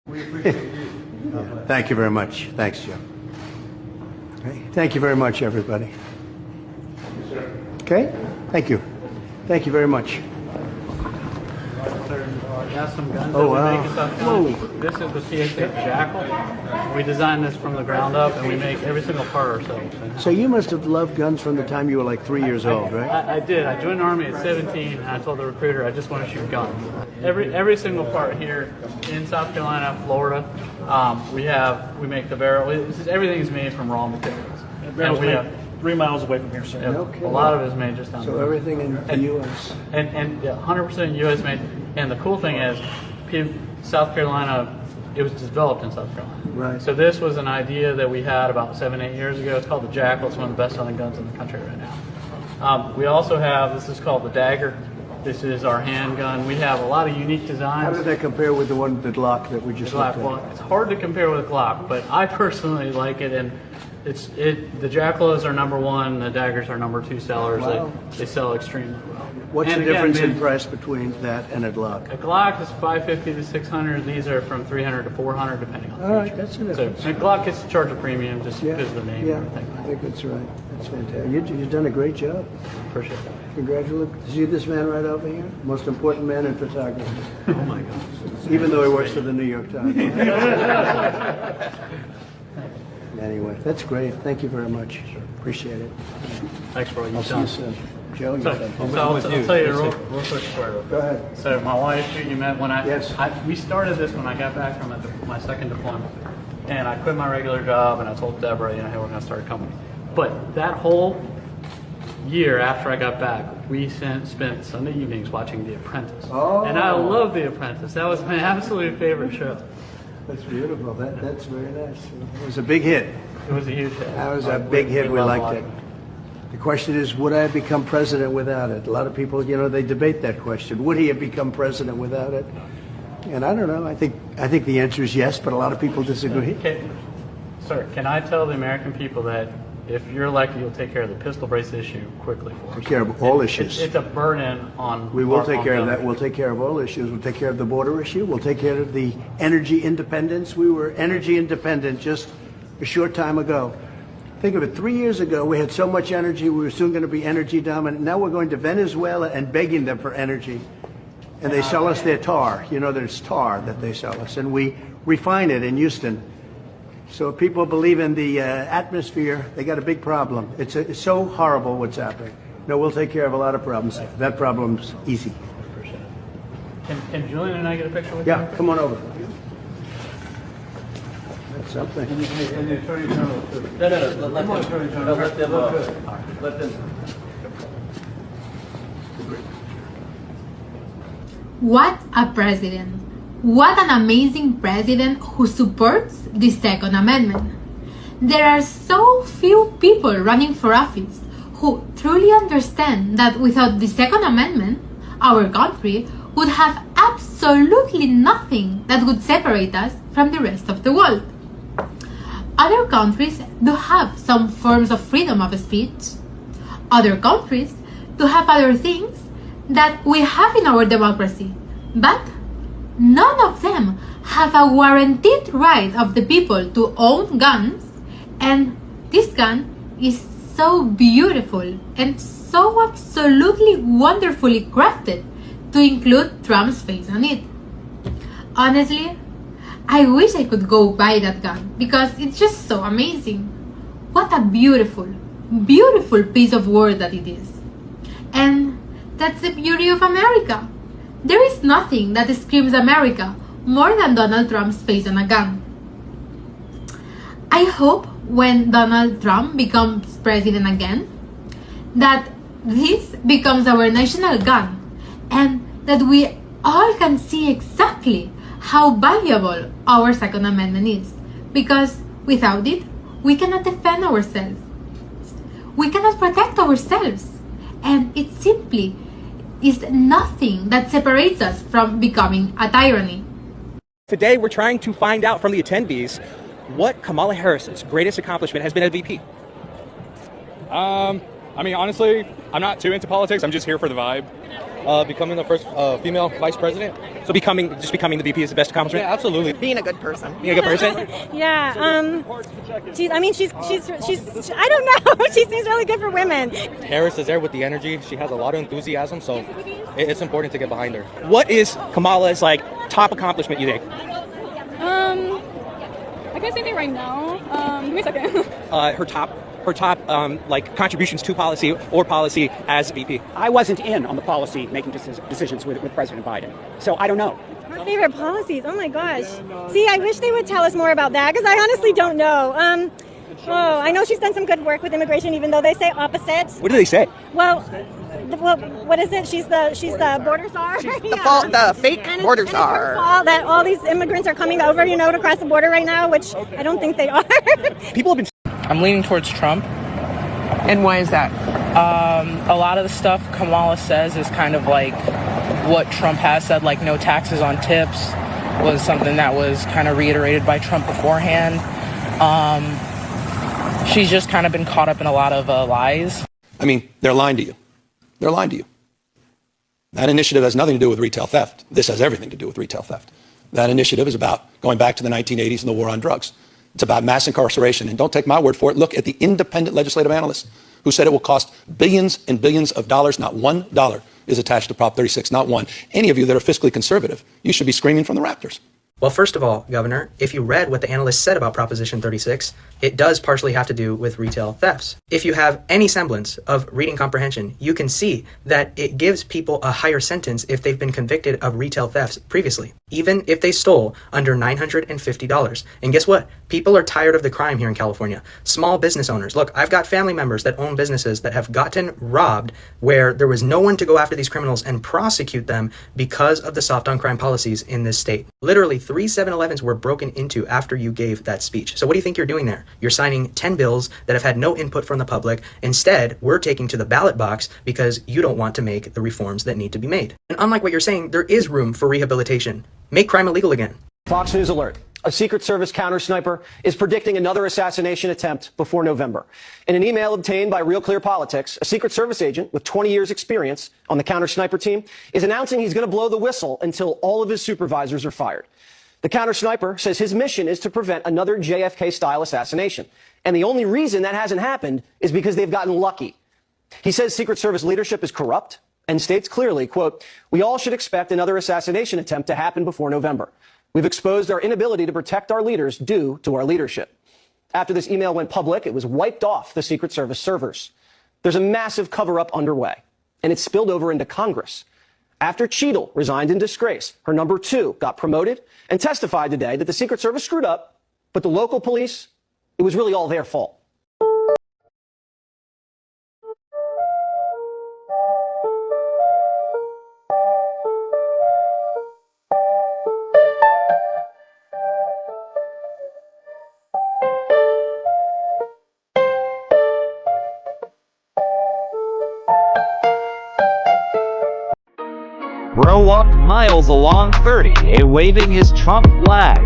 We appreciate you. Yeah, thank you very much. Thanks, Joe. Okay. Thank you very much, everybody. Yes, sir. Okay? Thank you. Thank you very much. Got some guns Oh, that we wow. make in South Whoa. Carolina. This is the CH-8 Jackal. We designed this from the ground up, and we make every single part ourselves. So you must have loved guns from the time you were like 3 years old, right? I did. I joined the Army at 17, and I told the recruiter I just want to shoot guns. Every single part here in South Carolina, Florida, we make the barrel. Everything is made from raw materials. Barrel's And we made have 3 miles away from here, sir. No kidding. a lot of it is made just down So the road. everything in the U.S. And 100% U.S. made. And the cool thing is, South Carolina, it was developed in South Carolina. Right. So this was an idea that we had about 7-8 years ago. It's called the Jackal. It's one of the best-selling guns in the country right now. We also have, this is called the Dagger. This is our handgun. We have a lot of unique How designs. did that compare with the one, the Glock that we just looked Well, at? it's hard to compare with a Glock, but I personally like it. And the Jackal is our #1. The Daggers are #2 sellers. Wow. They sell extremely well. What's And the again, difference in man, price between that and a Glock? A Glock is $550 to $600. These are from $300 to $400, depending on the All right, feature. that's an So difference. a Glock gets to charge a premium just Yeah, because of the name yeah, and everything. I think that's right. That's fantastic. You've done a great job. Appreciate it. Congratulations. See this man right over here? Most important man in photography. Oh my God. Even though he works for the New York Times. Anyway, that's great. Thank you very much. Appreciate it. Thanks for all I'll you've see you done. soon. Joe, you So, said. I'll tell you a real quick story. Go ahead. So my wife, who you met when Yes. we started this when I got back from my second deployment, and I quit my regular job, and I told Deborah, hey, we're going to start a company. But that whole year after I got back, we spent Sunday evenings watching The Apprentice, and I love The Apprentice. That was my absolute favorite show. That's beautiful. That's very nice. It was a big hit. It was a huge hit. That was a big hit. We love liked watching it. The question is, would I have become president without it? A lot of people, they debate that question. Would he have become president without it? And I don't know. I think the answer is yes, but a lot of people disagree. Sir, can I tell the American people that if you're elected, you'll take care of the pistol brace issue quickly for us? Take care of all issues. It's a burden on. We will our take care of that. government. We'll take care of all issues. We'll take care of the border issue. We'll take care of the energy independence. We were energy independent just a short time ago. Think of it, 3 years ago, we had so much energy, we were soon going to be energy dominant. Now we're going to Venezuela and begging them for energy. And they sell us their tar. There's tar that they sell us. And we refine it in Houston. So if people believe in the atmosphere, they got a big problem. It's so horrible what's happening. No, we'll take care of a lot of problems. That problem's easy. Appreciate it. Can Julian and I get a picture with you? Yeah, come on over. That's something. And the Attorney General, too. No, let them. Attorney General. No, let them. Let them. What a president! What an amazing president who supports the Second Amendment. There are so few people running for office who truly understand that without the Second Amendment, our country would have absolutely nothing that would separate us from the rest of the world. Other countries do have some forms of freedom of speech. Other countries do have other things that we have in our democracy, but none of them have a guaranteed right of the people to own guns, and this gun is so beautiful and so absolutely wonderfully crafted to include Trump's face on it. Honestly, I wish I could go buy that gun because it's just so amazing. What a beautiful, beautiful piece of work that it is. And that's the beauty of America. There is nothing that screams America more than Donald Trump's face on a gun. I hope when Donald Trump becomes president again, that this becomes our national gun and that we all can see exactly how valuable our Second Amendment is, because without it, we cannot defend ourselves. We cannot protect ourselves, and it simply is nothing that separates us from becoming a tyranny. Today, we're trying to find out from the attendees what Kamala Harris's greatest accomplishment has been as VP. I mean, honestly, I'm not too into politics. I'm just here for the vibe. Becoming the first female vice president. So just becoming the VP is the best accomplishment? Yeah, absolutely. Being a good person. Being a good person? Yeah. She's. I don't know. She seems really good for women. Harris is there with the energy. She has a lot of enthusiasm, so it's important to get behind her. What is Kamala's like top accomplishment, you think? I can't say anything right now. Give me a second. Her top like contributions to policy or policy as VP. I wasn't in on the policy making decisions with President Biden, so I don't know. Her favorite policies. Oh my gosh. See, I wish they would tell us more about that because I honestly don't know. I know she's done some good work with immigration, even though they say opposite. What do they say? Well, what is it? She's the border czar. The fake border czar. That all these immigrants are coming over, to cross the border right now, which I don't think they are. People have been. I'm leaning towards Trump. And why is that? A lot of the stuff Kamala says is kind of like what Trump has said, like no taxes on tips was something that was kind of reiterated by Trump beforehand. She's just kind of been caught up in a lot of lies. I mean, they're lying to you. They're lying to you. That initiative has nothing to do with retail theft. This has everything to do with retail theft. That initiative is about going back to the 1980s and the war on drugs. It's about mass incarceration. And don't take my word for it. Look at the independent legislative analysts who said it will cost billions and billions of dollars. Not $1 is attached to Prop 36, not one. Any of you that are fiscally conservative, you should be screaming from the rafters. Well, first of all, Governor, if you read what the analysts said about Proposition 36, it does partially have to do with retail thefts. If you have any semblance of reading comprehension, you can see that it gives people a higher sentence if they've been convicted of retail thefts previously, even if they stole under $950. And guess what? People are tired of the crime here in California. Small business owners. Look, I've got family members that own businesses that have gotten robbed where there was no one to go after these criminals and prosecute them because of the soft on crime policies in this state. Literally 3 7-Elevens were broken into after you gave that speech. So what do you think you're doing there? You're signing 10 bills that have had no input from the public. Instead, we're taking to the ballot box because you don't want to make the reforms that need to be made. And unlike what you're saying, there is room for rehabilitation. Make crime illegal again. Fox News alert. A Secret Service counter sniper is predicting another assassination attempt before November. In an email obtained by Real Clear Politics, a Secret Service agent with 20 years experience on the counter sniper team is announcing he's going to blow the whistle until all of his supervisors are fired. The counter sniper says his mission is to prevent another JFK-style assassination. And the only reason that hasn't happened is because they've gotten lucky. He says Secret Service leadership is corrupt and states clearly, quote, "We all should expect another assassination attempt to happen before November. We've exposed our inability to protect our leaders due to our leadership." After this email went public, it was wiped off the Secret Service servers. There's a massive cover-up underway, and it spilled over into Congress. After Cheadle resigned in disgrace, her number 2 got promoted and testified today that the Secret Service screwed up, but the local police, it was really all their fault. Bro walked miles along 30, waving his Trump flag.